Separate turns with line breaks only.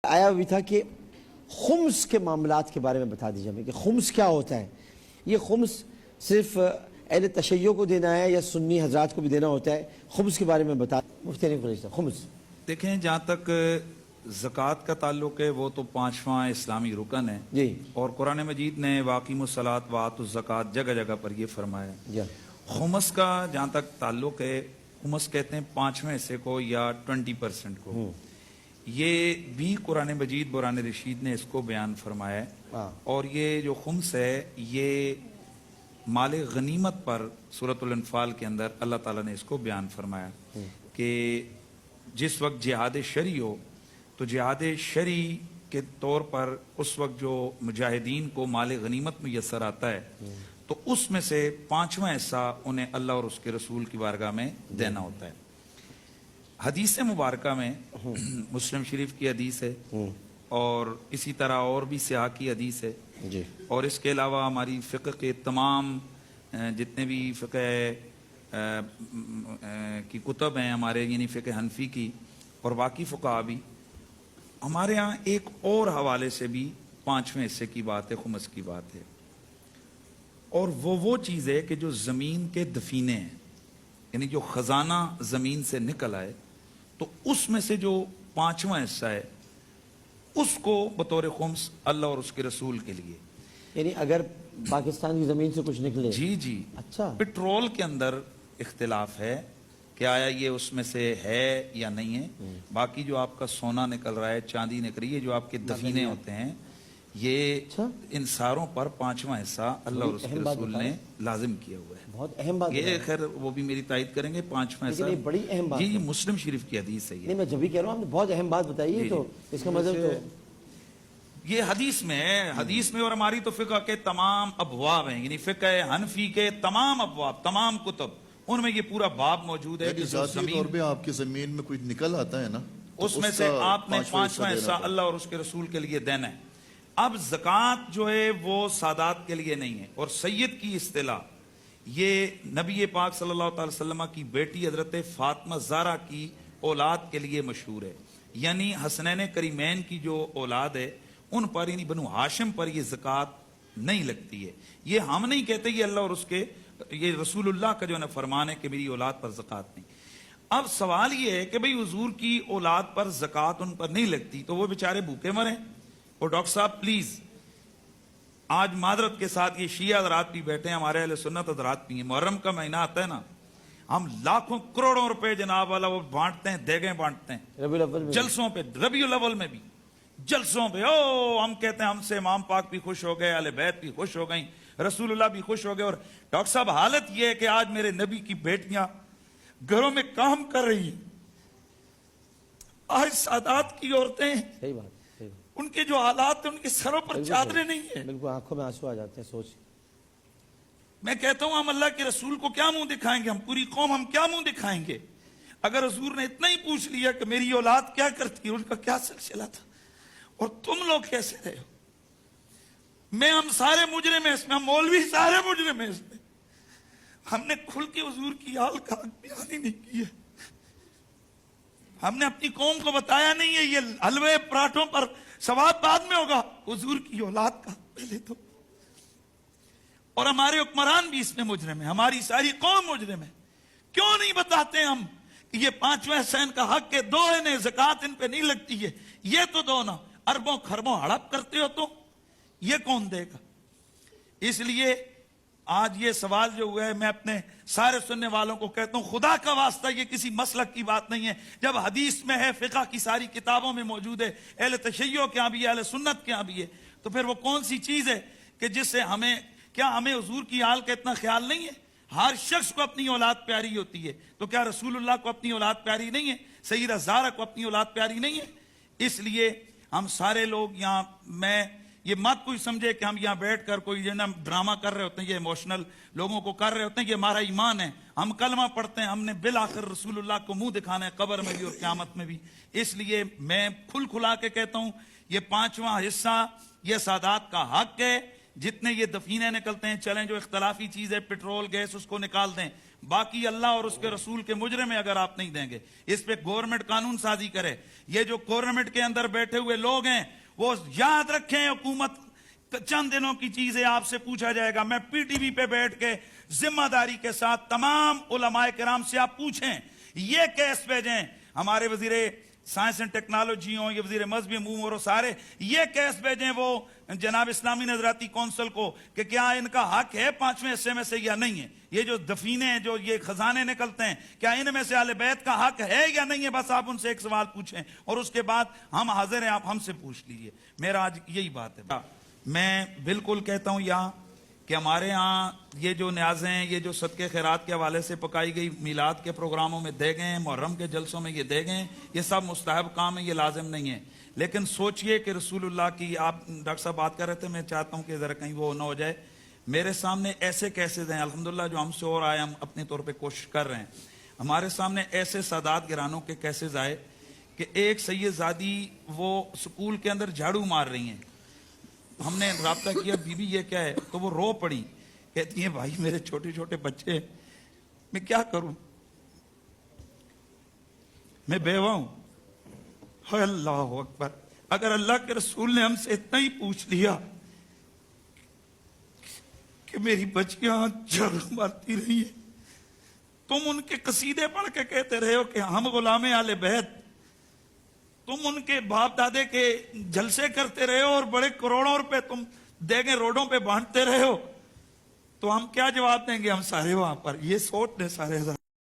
آیا بھی تھا کہ خمس کے معاملات کے بارے میں بتا دیجیے ہمیں کہ خمس کیا ہوتا ہے. یہ خمس صرف اہل تشیع کو دینا ہے یا سنی حضرات کو بھی دینا ہوتا ہے؟ خمس کے بارے میں بتا مفتی نے قریش صاحب. خمس
دیکھیں، جہاں تک زکوٰۃ کا تعلق ہے وہ تو 5واں اسلامی رکن ہے
جی،
اور قرآن مجید نے واقیم الصلاۃ وآتوا الزکوٰۃ جگہ جگہ پر یہ فرمایا ہے.
جی.
خمس کا جہاں تک تعلق ہے، خمس کہتے ہیں 5ویں حصے کو یا 20% کو. یہ بھی قرآن مجید قرآن رشید نے اس کو بیان فرمایا ہے. اور یہ جو خمس ہے یہ مال غنیمت پر سورۃ الانفال کے اندر اللہ تعالیٰ نے اس کو بیان فرمایا کہ جس وقت جہاد شرعی ہو تو جہاد شرعی کے طور پر اس وقت جو مجاہدین کو مال غنیمت میسر آتا ہے تو اس میں سے 5واں حصہ انہیں اللہ اور اس کے رسول کی بارگاہ میں دینا ہوتا ہے. حدیث مبارکہ میں مسلم شریف کی حدیث ہے اور اسی طرح اور بھی سیاح کی حدیث ہے
جی.
اور اس کے علاوہ ہماری فقہ کے تمام جتنے بھی فقہ کی کتب ہیں ہمارے، یعنی فقہ حنفی کی اور باقی فقہا بھی، ہمارے ہاں ایک اور حوالے سے بھی 5ویں حصے کی بات ہے، خمس کی بات ہے. اور وہ چیز ہے کہ جو زمین کے دفینے ہیں، یعنی جو خزانہ زمین سے نکل آئے تو اس میں سے جو 5واں حصہ ہے اس کو بطور خمس اللہ اور اس کے رسول کے لیے.
یعنی اگر پاکستان کی زمین سے کچھ نکلے.
جی
اچھا.
پٹرول کے اندر اختلاف ہے کہ آیا یہ اس میں سے ہے یا نہیں ہے. باقی جو آپ کا سونا نکل رہا ہے، چاندی نکل رہی ہے، جو آپ کے دفینے ہوتے ہیں، یہ ان ساروں پر 5واں حصہ اللہ اور اس کے رسول نے لازم کیا ہوا ہے.
بہت اہم بات
یہ خیر وہ بھی میری تائید کریں گے. 5واں حصہ
بڑی اہم بات
جی مسلم شریف کی حدیث ہے.
نہیں، میں جب بھی کہہ رہا ہوں آپ نے بہت اہم بات بتائی ہے. تو اس کا مطلب تو
یہ حدیث میں ہے، حدیث میں. اور ہماری تو فقہ کے تمام ابواب ہیں، یعنی فقہ حنفی کے تمام ابواب، تمام کتب، ان میں یہ پورا باب موجود ہے کہ
ذاتی طور پہ آپ کی زمین میں کوئی نکل آتا ہے نا،
اس میں سے آپ نے 5واں حصہ اللہ اور اس کے رسول کے لیے دینا ہے. اب زکوٰۃ جو ہے وہ سادات کے لیے نہیں ہے. اور سید کی اصطلاح یہ نبی پاک صلی اللہ تعالی وسلم کی بیٹی حضرت فاطمہ زہرا کی اولاد کے لیے مشہور ہے. یعنی حسنین کریمین کی جو اولاد ہے ان پر، یعنی بنو ہاشم پر یہ زکوٰۃ نہیں لگتی ہے. یہ ہم نہیں کہتے، یہ اللہ اور اس کے، یہ رسول اللہ کا جو ہے فرمان ہے کہ میری اولاد پر زکوٰۃ نہیں. اب سوال یہ ہے کہ بھئی حضور کی اولاد پر زکوٰۃ ان پر نہیں لگتی تو وہ بیچارے بھوکے مریں. اور ڈاکٹر صاحب پلیز، آج معذرت کے ساتھ یہ شیعہ حضرات بھی بیٹھے ہیں، ہمارے اہل سنت حضرات بھی ہیں. محرم کا مہینہ آتا ہے نا، ہم لاکھوں کروڑوں روپے جناب والا وہ بانٹتے ہیں، دیگیں بانٹتے ہیں جلسوں پہ، ربیع الاول میں بھی جلسوں پہ. ہم کہتے ہیں ہم سے امام پاک بھی خوش ہو گئے، اہل بیت بھی خوش ہو گئیں، رسول اللہ بھی خوش ہو گئے. اور ڈاکٹر صاحب حالت یہ ہے کہ آج میرے نبی کی بیٹیاں گھروں میں کام کر رہی ہیں. آج سادات کی عورتیں،
صحیح بات،
ان کے جو حالات ہیں، ان کے سروں پر چادریں نہیں ہیں.
بالکل آنکھوں میں آنسو آ جاتے ہیں سوچ.
میں کہتا ہوں ہم اللہ کے رسول کو کیا منہ دکھائیں گے، ہم پوری قوم ہم کیا منہ دکھائیں گے. اگر حضور نے اتنا ہی پوچھ لیا کہ میری اولاد کیا کرتی ہے، ان کا کیا سلسلہ تھا، اور تم لوگ کیسے رہے ہو. ہم سارے مجرم ہیں اس میں، ہم مولوی سارے مجرم ہیں اس میں. ہم نے کھل کے حضور کی حال کا بیان ہی نہیں کی ہے. ہم نے اپنی قوم کو بتایا نہیں ہے یہ حلوے پراٹھوں پر ثواب بعد میں ہوگا، حضور کی اولاد کا پہلے تو. اور ہمارے حکمران بھی اس میں مجرم ہیں، ہماری ساری قوم مجرم ہے. کیوں نہیں بتاتے ہم کہ یہ 5واں حصہ ان کا حق ہے، دو انہیں زکوٰۃ ان پہ نہیں لگتی ہے، یہ تو دو نا. اربوں خربوں ہڑپ کرتے ہو تو یہ کون دے گا. اس لیے آج یہ سوال جو ہوا ہے، میں اپنے سارے سننے والوں کو کہتا ہوں خدا کا واسطہ یہ کسی مسلک کی بات نہیں ہے. جب حدیث میں ہے، فقہ کی ساری کتابوں میں موجود ہے، اہل تشیع کے ہاں بھی ہے، اہل سنت کے ہاں بھی ہے، تو پھر وہ کون سی چیز ہے کہ جس سے ہمیں حضور کی حال کا اتنا خیال نہیں ہے. ہر شخص کو اپنی اولاد پیاری ہوتی ہے، تو کیا رسول اللہ کو اپنی اولاد پیاری نہیں ہے؟ سیدہ زہرا کو اپنی اولاد پیاری نہیں ہے؟ اس لیے ہم سارے لوگ یہاں، میں یہ مت کوئی سمجھے کہ ہم یہاں بیٹھ کر کوئی جو ہے نا ڈرامہ کر رہے ہوتے ہیں، یہ ایموشنل لوگوں کو کر رہے ہوتے ہیں. یہ ہمارا ایمان ہے، ہم کلمہ پڑھتے ہیں، ہم نے بالآخر رسول اللہ کو منہ دکھانا ہے، قبر میں بھی اور قیامت میں بھی. اس لیے میں کھلا کے کہتا ہوں یہ 5واں حصہ یہ سادات کا حق ہے. جتنے یہ دفینے نکلتے ہیں، چلیں جو اختلافی چیز ہے پٹرول گیس اس کو نکال دیں، باقی اللہ اور اس کے رسول کے مجرم اگر آپ نہیں دیں گے. اس پہ گورنمنٹ قانون سازی کرے. یہ جو گورنمنٹ کے اندر بیٹھے ہوئے لوگ ہیں وہ یاد رکھیں, حکومت چند دنوں کی چیز ہے, آپ سے پوچھا جائے گا. میں پی ٹی وی پہ بیٹھ کے ذمہ داری کے ساتھ تمام علماء کرام سے آپ پوچھیں, یہ کیس بھیجیں, ہمارے وزیر سائنس اینڈ ٹیکنالوجی ہوں, یہ وزیر مذہبی امور, سارے یہ کیس بھیجیں وہ جناب اسلامی نظراتی کونسل کو کہ کیا ان کا حق ہے 5ویں حصے میں سے یا نہیں ہے. یہ جو دفینے جو یہ خزانے نکلتے ہیں, کیا ان میں سے اہل بیت کا حق ہے یا نہیں ہے؟ بس آپ ان سے ایک سوال پوچھیں اور اس کے بعد ہم حاضر ہیں, آپ ہم سے پوچھ لیجئے. میرا آج یہی بات ہے. میں بالکل کہتا ہوں یہاں کہ ہمارے ہاں یہ جو نیازیں ہیں, یہ جو صدقے خیرات کے حوالے سے پکائی گئی میلاد کے پروگراموں میں دے گئے, محرم کے جلسوں میں یہ دے گئے, یہ سب مستحب کام ہے, یہ لازم نہیں ہے. لیکن سوچئے کہ رسول اللہ کی, آپ ڈاکٹر صاحب بات کر رہے تھے, میں چاہتا ہوں کہ ذرا کہیں وہ نہ ہو جائے. میرے سامنے ایسے کیسز ہیں الحمدللہ جو ہم سے اور آئے, ہم اپنے طور پہ کوشش کر رہے ہیں. ہمارے سامنے ایسے سادات گرانوں کے کیسز آئے کہ ایک سید زادی وہ سکول کے اندر جھاڑو مار رہی ہیں. ہم نے رابطہ کیا, بی بی یہ کیا ہے؟ تو وہ رو پڑی, کہتی ہیں بھائی میرے چھوٹے چھوٹے بچے ہیں, میں کیا کروں, میں بیوہ ہوں. اللہ اکبر. اگر اللہ کے رسول نے ہم سے اتنا ہی پوچھ لیا کہ میری بچیاں جھاڑو مارتی رہی ہیں, تم ان کے قصیدے پڑھ کے کہتے رہے ہو کہ ہم غلام اہل بیت, تم ان کے باپ دادے کے جلسے کرتے رہے ہو اور بڑے کروڑوں روپے تم دیگیں روڈوں پہ بانٹتے رہے ہو, تو ہم کیا جواب دیں گے؟ ہم سارے وہاں پر یہ سوچ لیں سارے.